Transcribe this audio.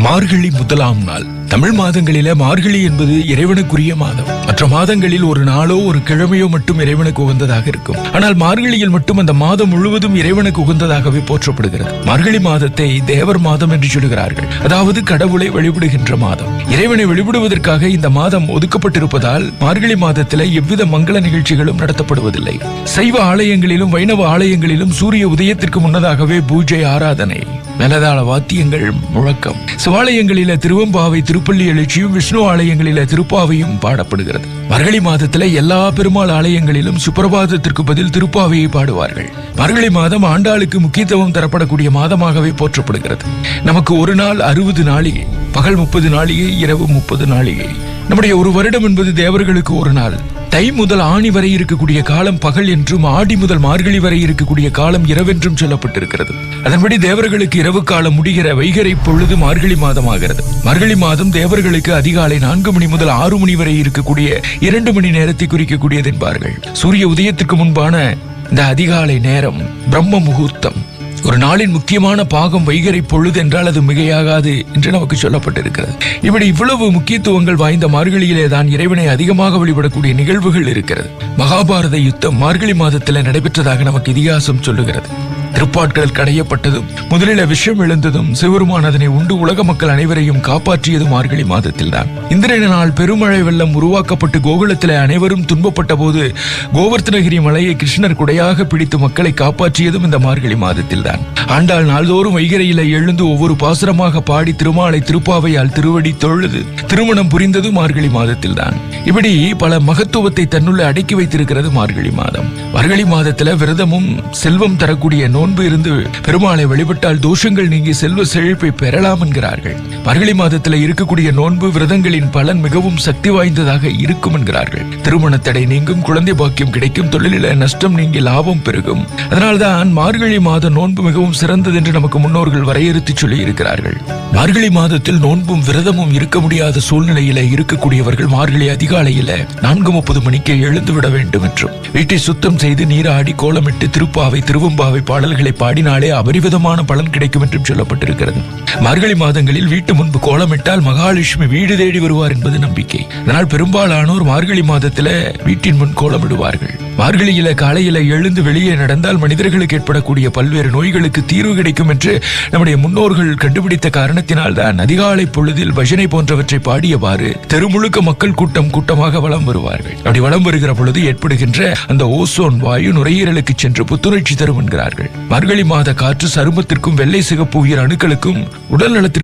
மார்கழி முதலாம் நாள். தமிழ் மாதங்களில மார்கழி என்பது இறைவனுக்குரிய மாதம். மற்ற மாதங்களில் ஒரு நாளோ ஒரு கிழமையோ மட்டும் இறைவனுக்கு உகந்ததாக இருக்கும். ஆனால் மார்கழியில் மட்டும் அந்த மாதம் முழுவதும் இறைவனுக்கு உகந்ததாகவே போற்றப்படுகிறது. மார்கழி மாதத்தை தேவர் மாதம் என்று சொல்கிறார்கள். அதாவது கடவுளை வழிபடுகின்ற மாதம். இறைவனை வழிபடுவதற்காக இந்த மாதம் ஒதுக்கப்பட்டிருப்பதால் மார்கழி மாதத்தில் எவ்வித மங்கள நிகழ்ச்சிகளும் நடத்தப்படுவதில்லை. சைவ ஆலயங்களிலும் வைணவ ஆலயங்களிலும் சூரிய உதயத்திற்கு முன்னதாகவே பூஜை, ஆராதனை, மேலதாள வாத்தியங்கள் முழக்கம். சிவாலயங்களில திருவம்பாவை, திருப்பள்ளி எழுச்சியும், விஷ்ணு ஆலயங்களில திருப்பாவையும் பாடப்படுகிறது. மார்கழி மாதத்துல எல்லா பெருமாள் ஆலயங்களிலும் சுப்பிரபாதத்திற்கு பதில் திருப்பாவையை பாடுவார்கள். மார்கழி மாதம் ஆண்டாளுக்கு முக்கியத்துவம் தரப்படக்கூடிய மாதமாகவே போற்றப்படுகிறது. நமக்கு ஒரு நாள் 60 நாளிகை, பகல் 30 நாளிகை, இரவு 30 நாளிகை. நம்முடைய ஒரு வருடம் என்பது தேவர்களுக்கு ஒரு நாள். தை முதல் ஆணி வரை இருக்கக்கூடிய காலம் பகல் என்றும், ஆடி முதல் மார்கழி வரை இருக்கக்கூடிய காலம் இரவென்றும் சொல்லப்பட்டிருக்கிறது. அதன்படி தேவர்களுக்கு இரவு காலம் முடிகிற வைகறை பொழுது மார்கழி மாதம் ஆகிறது. மார்கழி மாதம் தேவர்களுக்கு அதிகாலை 4 மணி முதல் 6 மணி வரை இருக்கக்கூடிய 2 மணி நேரத்தை குறிக்கக்கூடியது என்பார்கள். சூரிய உதயத்திற்கு முன்பான இந்த அதிகாலை நேரம் பிரம்ம முகூர்த்தம். ஒரு நாளின் முக்கியமான பாகம் வைகறை பொழுது என்றால் அது மிகையாகாது என்று நமக்கு சொல்லப்பட்டிருக்கிறது. இப்படி இவ்வளவு முக்கியத்துவங்கள் வாய்ந்த மார்கழியிலே தான் இறைவனை அதிகமாக வழிபடக்கூடிய நிகழ்வுகள் இருக்கிறது. மகாபாரத யுத்தம் மார்கழி மாதத்தில் நடைபெற்றதாக நமக்கு இதிகாசம் சொல்லுகிறது. திருப்பாட்கள் கடையப்பட்டதும், முதலில விஷம் எழுந்ததும், சிவருமான் அதனை உண்டு உலக மக்கள் அனைவரையும் காப்பாற்றியது மார்கழி மாதத்தில் தான். இந்திரனால் பெருமழை வெள்ளம் உருவாக்கப்பட்டு கோகுலத்தில் அனைவரும் துன்பப்பட்ட போது கோவர்த்தனகிரி மலையை கிருஷ்ணர் குடையாக பிடித்து மக்களை காப்பாற்றியதும் இந்த மார்கழி மாதத்தில் தான். ஆண்டாள் நாள்தோறும் வைகரையில எழுந்து ஒவ்வொரு பாசுரமாக பாடி திருமாலை திருப்பாவையால் திருவடி தொழுது திருமணம் புரிந்தது மார்கழி மாதத்தில் தான். இப்படி பல மகத்துவத்தை தன்னுள்ள அடக்கி வைத்திருக்கிறது மார்கழி மாதம். மார்கழி மாதத்துல விரதமும் செல்வம் தரக்கூடிய நோன்பு இருந்து பெருமாளை வழிபட்டால் தோஷங்கள் நீங்கி செல்வ செழிப்பை பெறலாம் என்கிறார்கள். மார்கழி மாதத்துல இருக்கக்கூடிய நோன்பு விரதங்களின் பலன் மிகவும் சக்தி வாய்ந்ததாக இருக்கும் என்கிறார்கள். திருமண தடை நீங்கும், குழந்தை பாக்கியம் கிடைக்கும், தொழிலில நஷ்டம் நீங்கி லாபம் பெருகும். அதனால்தான் மார்கழி மாத நோன்பு மிகவும் சிறந்தது என்று நமக்கு முன்னோர்கள் வரையறுத்து சொல்லி இருக்கிறார்கள். மார்கழி மாதத்தில் நோன்பும் விரதமும் இருக்க முடியாத சூழ்நிலையில இருக்கக்கூடியவர்கள் மார்கழி அதிகாலையில 4:30 மணிக்கு எழுந்து விட வேண்டும் என்றும், வீட்டை சுத்தம் செய்து நீராடி கோலமிட்டு திருப்பாவை, திருவம்பாவை பாடல்களை பாடினாலே அபரிவிதமான பலன் கிடைக்கும் என்றும் சொல்லப்பட்டிருக்கிறது. மார்கழி மாதங்களில் வீட்டு முன்பு கோலமிட்டால் மகாலட்சுமி வீடு தேடி வருவார் என்பது நம்பிக்கை. அதனால் பெரும்பாலானோர் மார்கழி மாதத்துல வீட்டின் முன் கோலமிடுவார்கள். மார்கழியில காலையில எழுந்து வெளியே நடந்தால் மனிதர்களுக்கு ஏற்படக்கூடிய பல்வேறு நோய்களுக்கு தீர்வு கிடைக்கும் என்று நம்முடைய முன்னோர்கள் கண்டுபிடித்த காரணத்தினால் தான் அதிகாலை பொழுதில் பஜனை போன்றவற்றை பாடியவாறு தெருமுழுக்க மக்கள் கூட்டமாக வலம் வருவார்கள். அப்படி வலம் வருகிற பொழுது ஏற்படுகின்ற அந்த ஓசோன் வாயு நுரையீரலுக்கு சென்று புத்துணர்ச்சி தரும் என்கிறார்கள். மார்கழி மாத காற்று சருமத்திற்கும் வெள்ளை சிகப்பு உயிர் அணுக்களுக்கும் உடல் நலத்திற்கும்